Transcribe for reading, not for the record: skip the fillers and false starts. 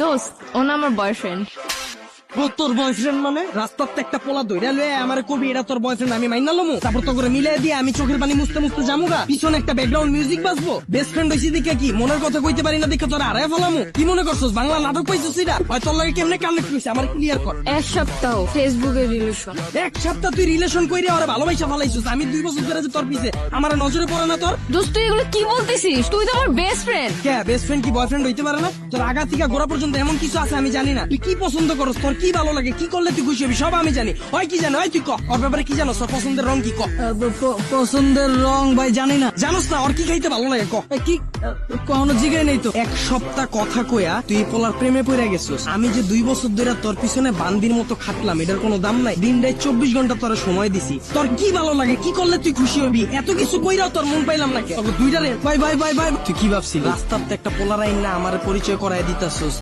দোস্ত ও না আমার বয়ফ্রেন্ড। তোর বয়ফ্রেন্ড মানে রাস্তাতে একটা পোলা দইরা লয়ে আমার কবি এটা তোর বয়ফ্রেন্ড আমি মাইনা লমু তারপর তো করে মিলাই দিয়ে আমি চোখের পানি মুছতে মুছতে জামুগা পিছনে একটা ব্যাকগ্রাউন্ড মিউজিক বাজবো বেস্ট ফ্রেন্ড হইছি দেখে কি মনের কথা কইতে পারি না দেখে তোর আড়াই ফেলামু কি মনে করছস বাংলা নাটক পাইছিস এটা হয় তোর লাগে কেমনে কানেক্ট হইছে আমার ক্লিয়ার কর। এক সপ্তাহ ফেসবুকে রিলেশন। এক সপ্তাহ তুই রিলেশন কইরে ওরে ভালোবাসা ফেলাইছিস আমি 2 বছর ধরে যে তোর পিছে আমার নজরে পড়ে না তোর। দোস্ত তুই এগুলো কি বলতেছিস? তুই তো আমার বেস্ট ফ্রেন্ড। কে বেস্ট ফ্রেন্ড কি বয়ফ্রেন্ড হইতে পারে না? তোর আগা থেকে গোড়া পর্যন্ত এমন কিছু আছে আমি জানি না তুই কি পছন্দ করস তোর কি ভালো লাগে কি করলে তুই খুশি হবি সব আমি জানি হয় কি জানো হয় তুই ক ওর ব্যাপারে কি জানো তোর পছন্দের রং কি ক। পছন্দের রং ভাই জানি না জানোস না ওর কি খাইতে ভালো লাগে ক কি কখনো জিগাই নেই তো। এক সপ্তাহ কথা কইয়া তুই পোলার প্রেমে পড়ে গেছিস আমি যে 2 বছর ধরে তোর পিছনে বান্দির মতো খাটলাম এটার কোনো দাম নাই দিন রাত 24 ঘন্টা তোর সময় দিছি তোর কি ভালো লাগে কি করলে তুই খুশি হবি এত কিছু কইরাও তোর মন পাইলাম না কে দুইটারে বাই বাই বাই বাই তুই কি ভাবছিস রাস্তাতে একটা পোলার আইন না আমার পরিচয় করায় দিতাছস।